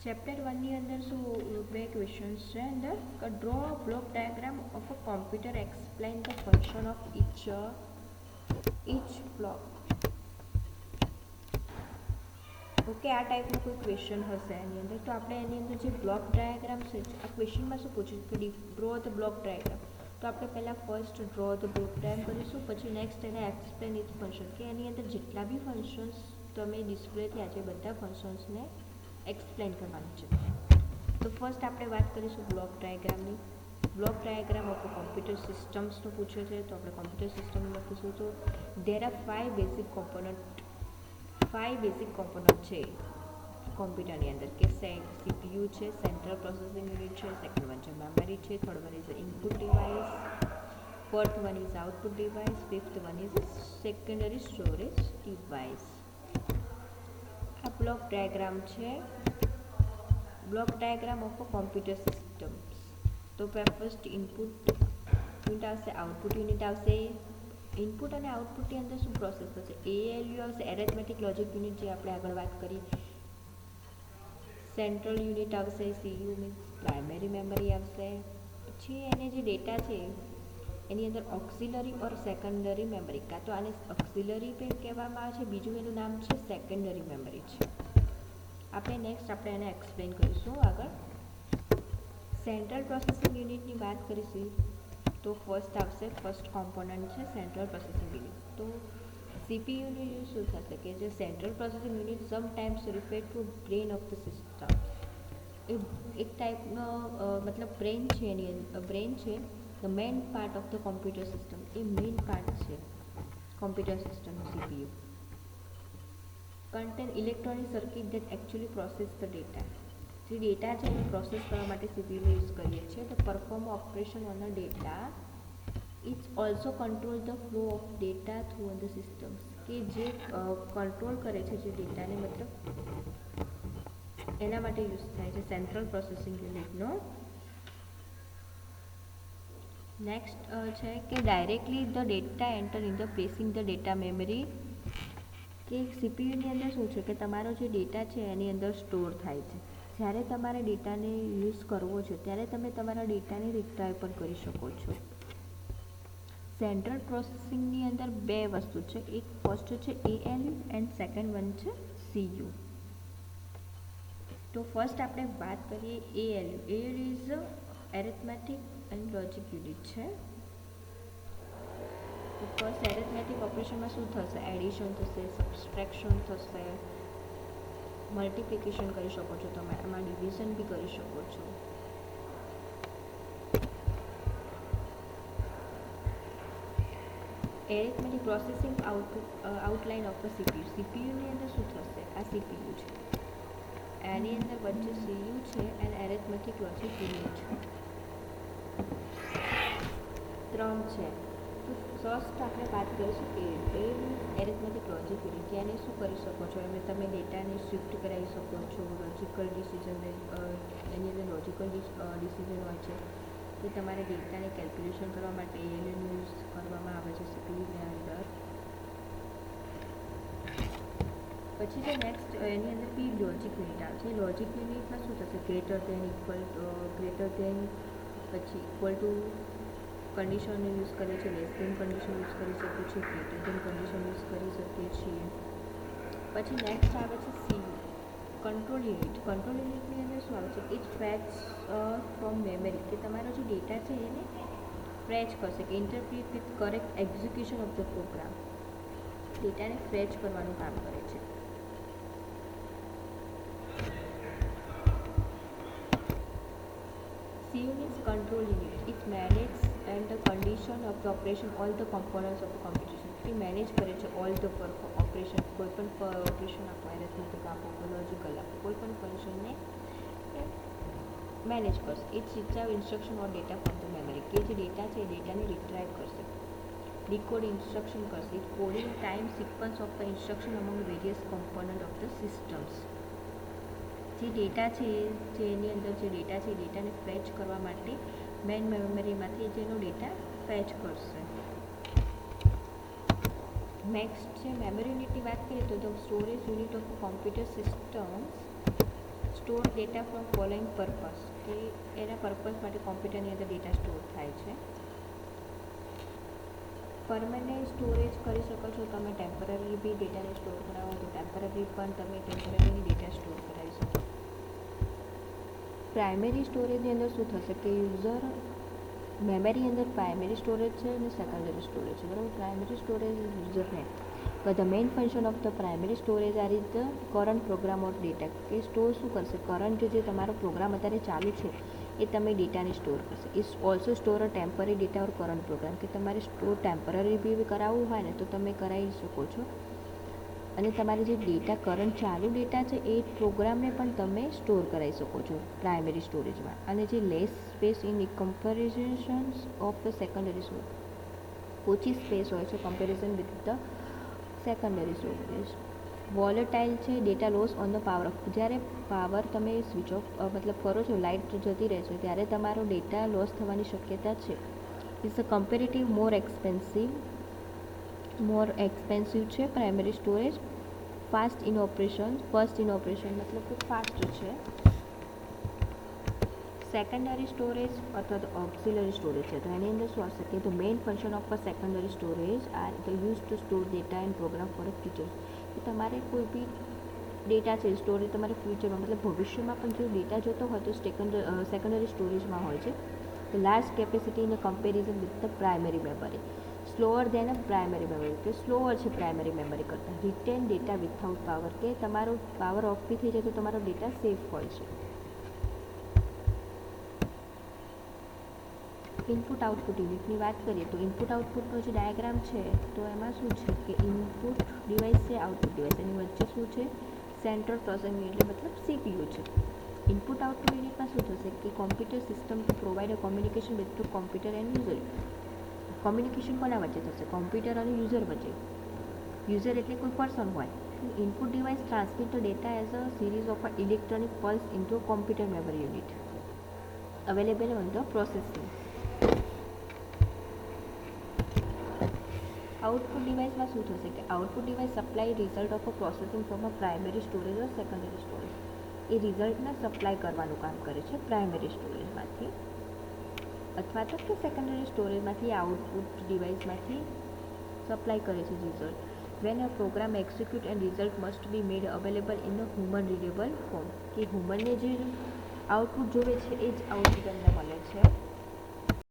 Chapter 1ની અંદર શું બે ક્વેશ્ચન્સ છે અંદર draw block diagram of a computer explain the function of each block. Okay, આ ટાઈપનો કોઈ ક્વેશ્ચન હશે એની અંદર. તો આપણે એની અંદર જે બ્લોક ડાયાગ્રામ છે, આ ક્વેશ્ચનમાં શું પૂછ્યું કે ડ્રો ધ બ્લોક ડાયાગ્રામ. તો આપણે પહેલાં first draw the block diagram કરીશું, પછી નેક્સ્ટ એને એક્સપ્લેન ઇટ ફંક્શન, કે એની અંદર જેટલા બી ફંક્શન્સ તમે ડિસ્પ્લે થયા છે બધા ફંક્શન્સને એક્સપ્લેન કરવાનું છે. તો ફર્સ્ટ આપણે વાત કરીશું બ્લોક ડાયાગ્રામની. બ્લોક ડાયાગ્રામ ઓફ કોમ્પ્યુટર સિસ્ટમ્સનો પૂછ્યો છે, તો આપણે કોમ્પ્યુટર સિસ્ટમ લખીશું. તો દેર આર 5 બેઝિક કોમ્પોનન્ટ છે કોમ્પ્યુટરની અંદર, કે સીપીયુ છે, સેન્ટ્રલ પ્રોસેસિંગ યુનિટ છે, સેકન્ડ વન છે મેમરી છે, third one is input device, fourth one is output device, fifth one is secondary storage device. આ બ્લોક ડાયાગ્રામ છે, block diagram of computer systems. તો ફર્સ્ટ ઇનપુટ યુનિટ આવશે, output unit આવશે. Input અને આઉટપુટની અંદર શું પ્રોસેસ થશે? એએલયુ આવશે, એરેથમેટિક લોજિક યુનિટ, જે આપણે આગળ વાત કરી. સેન્ટ્રલ યુનિટ આવશે, સીયુ મીન્સ પ્રાઇમરી મેમરી આવશે. પછી એને જે ડેટા છે એની અંદર ઓક્સિલરી ઓર સેકન્ડરી મેમરી, કાં તો આને ઓક્સિલરી પણ કહેવામાં આવે છે, બીજું એનું નામ છે સેકન્ડરી મેમરી છે. આપણે એને એક્સપ્લેન કરીશું આગળ. સેન્ટ્રલ પ્રોસેસિંગ યુનિટની વાત કરીશું તો ફર્સ્ટ કોમ્પોનન્ટ છે સેન્ટ્રલ પ્રોસેસિંગ યુનિટ. તો સીપીયુનું યુઝ શું થશે કે જે central processing unit sometimes refer to brain of the system. એ એક ટાઈપનો મતલબ બ્રેન છે, the main part of the computer system. એ મેઇન પાર્ટ છે કોમ્પ્યુટર સિસ્ટમનું CPU. Contain electronic circuit that actually process the data. જે ડેટા છે એને પ્રોસેસ કરવા માટે સીપીયુનો યુઝ કરીએ છીએ. તો perform operation on a data. It's also control the flow of data through the systems, કે જે કંટ્રોલ કરે છે જે ડેટાને, મતલબ એના માટે યુઝ થાય છે સેન્ટ્રલ પ્રોસેસિંગ યુનિટનો. નેક્સ્ટ છે કે directly the data enter in the placing the data memory. કે સીપીયુની અંદર શું છે કે તમારો જે ડેટા છે એની અંદર સ્ટોર થાય છે. જ્યારે તમારે ડેટાને યુઝ કરવો છે ત્યારે તમે તમારા ડેટાને રિટ્રાઈવ પણ કરી શકો છો. સેન્ટ્રલ પ્રોસેસિંગની અંદર બે વસ્તુ છે, એક ફર્સ્ટ છે એએલયુ એન્ડ સેકન્ડ વન છે સીયુ. તો ફર્સ્ટ આપણે વાત કરીએ ALU. ALU is arithmetic and logic unit છે. તો ફર્સ્ટ એરિથમેટિક ઓપરેશનમાં શું થશે? એડિશન થશે, સબસ્ટ્રેક્શન થશે, મલ્ટિપ્લિકેશન કરી શકો છો તમે, એમાં ડિવિઝન બી કરી શકો છો. Arithmetic processing outline of the CPU. સીપીયુની અંદર શું થશે? આ સીપીયુ છે, એની અંદર વચ્ચે સીયુ છે અને એરિથમેટિક લોજિક યુનિટ છે, ત્રણ છે. તો ફર્સ્ટ આપણે વાત કરીશું કે એરિથમેટિક લોજિક યુનિટ, કે એને શું કરી શકો છો? એમાં તમે ડેટાને શિફ્ટ કરાવી શકો છો, લોજિકલ ડિસિઝન, એની અંદર લોજિકલ ડિસિઝન હોય છે. કે તમારે ડેટાને કેલ્ક્યુલેશન કરવા માટે એએલયુનો યુઝ કરવામાં આવે છે સીપીયુની અંદર. પછી જે નેક્સ્ટ એની અંદર બી લોજિક યુનિટ આવે છે. લોજિક યુનિટમાં શું થશે? ગ્રેટર દેન, પછી ઇક્વલ ટુ કન્ડિશન યુઝ કરીએ છીએ, લેસ દેન કન્ડિશન યુઝ કરી શકીએ છીએ, ગ્રેટર દેન કન્ડિશન યુઝ કરી શકીએ છીએ. પછી નેક્સ્ટ આવે છે સીયુ, કંટ્રોલ યુનિટ. કંટ્રોલ યુનિટની અંદર શું આવે છે? ઇટ ફેચ ફ્રોમ મેમરી, કે તમારો જે ડેટા છે એને ફેચ કરશે, કે interpret with correct execution of the program. ડેટાને ફેચ કરવાનું કામ કરે છે. CU means control unit. It manages and the condition of the operation all the components of the computation. A manage કરે છે ઓલ ધ ઓપરેશન. કોઈ પણ operation આપો, એરિથમેટિક આપો, લોજિકલ આપો, કોઈ પણ ફંક્શનને મેનેજ કરશે. It retrieve instruction or data from the memory, કે જે ડેટા છે એ ડેટાને રિટ્રાઈવ કરશે, ડીકોડ ઇન્સ્ટ્રક્શન કરશે. It coding time sequence of the instruction અમંગ various component of the systems. જે ડેટા છે જેની અંદર જે ડેટા છે એ ડેટાને ફેચ કરવા માટે મેઇન મેમરીમાંથી જેનો ડેટા ફેચ કરશે. નેક્સ્ટ છે મેમરી યુનિટની વાત કરીએ તો the storage unit of computer systems. Store data from following purpose, કે એના પર્પસ માટે કોમ્પ્યુટરની અંદર ડેટા સ્ટોર થાય છે. પરમેનન્ટ સ્ટોરેજ કરી શકો છો તમે, ટેમ્પરરી બી ડેટાને સ્ટોર કરાવો તો ટેમ્પરરી પણ તમે ટેમ્પરરી ડેટા સ્ટોર કરાવી શકો. પ્રાઇમરી સ્ટોરેજની અંદર શું થશે કે યુઝર મેમરી અંદર પ્રાઇમરી સ્ટોરેજ છે અને સેકન્ડરી સ્ટોરેજ છે, બરાબર. Primary storage is user name, but the main function of the primary storage are is the current program or data, કે સ્ટોર શું કરશે, કરંટ જે તમારો પ્રોગ્રામ અત્યારે ચાલુ છે એ તમે ડેટાને સ્ટોર કરશે. Is also store a temporary data or current program, કે તમારે સ્ટોર ટેમ્પરરી બી કરાવવું હોય ને તો તમે કરાવી શકો છો, અને તમારે જે ડેટા કરંટ ચાલુ ડેટા છે એ પ્રોગ્રામને પણ તમે સ્ટોર કરાવી શકો છો પ્રાઇમરી સ્ટોરેજમાં. અને જે less space in comparisons of the secondary storage, ઓછી સ્પેસ હોય છે comparison with the secondary storage. Volatile છે, data loss on the power off, જ્યારે પાવર તમે સ્વિચ ઓફ મતલબ કરો છો, લાઇટ જતી રહે છે ત્યારે તમારો ડેટા લોસ થવાની શક્યતા છે. Is a comparative more expensive છે primary storage. Fast in operation મતલબ કે ફાસ્ટ છે. સેકન્ડરી સ્ટોરેજ અથવા તો ઓક્સિલરી સ્ટોરેજ છે, તો એની અંદર શું આવશે કે the main function of a secondary storage are the use to store data and program for a future. તો તમારે કોઈ બી ડેટા છે સ્ટોરેજ તમારે ફ્યુચરમાં મતલબ ભવિષ્યમાં પણ જો ડેટા જોતો હોય તો સેકન્ડરી સ્ટોરેજમાં હોય છે. The large capacity in a comparison with the primary memory, slower than a primary memory, કે સ્લોઅર છે પ્રાઇમરી મેમરી કરતાં. રિટેન ડેટા વિથઆઉટ પાવર, કે તમારો પાવર ઓફ બી થઈ જાય તો તમારો ડેટા સેફ હોય છે. ઇનપુટ આઉટપુટ યુનિટની વાત કરીએ તો ઇનપુટ આઉટપુટનો જે ડાયાગ્રામ છે તો એમાં શું છે કે ઇનપુટ ડિવાઇસ છે, આઉટપુટ ડિવાઇસ, એની વચ્ચે શું છે સેન્ટ્રલ પ્રોસેસિંગ યુનિટ, મતલબ CPU છે. ઇનપુટ આઉટપુટ યુનિટમાં શું થશે કે computer system to provide a communication with computer and user. Communication કોના વચ્ચે થશે, કોમ્પ્યુટર અને યુઝર વચ્ચે. યુઝર એટલે કોઈ પર્સન હોય. Input device transmit the data as a series of electronic pulse into a computer memory unit available on the processing. Output ડિવાઇસમાં શું થશે કે output device supply result of a processing from a primary storage or secondary storage. એ રિઝલ્ટને supply કરવાનું કામ કરે છે પ્રાઇમરી સ્ટોરેજમાંથી અથવા તો કે સેકન્ડરી સ્ટોરેજમાંથી આઉટપુટ ડિવાઇસમાંથી સપ્લાય કરે છે result. When a program execute and result must be made available in a human readable form, કે હ્યુમનને જે આઉટપુટ જોવે છે એ જ આઉટપુટ અમને મળે છે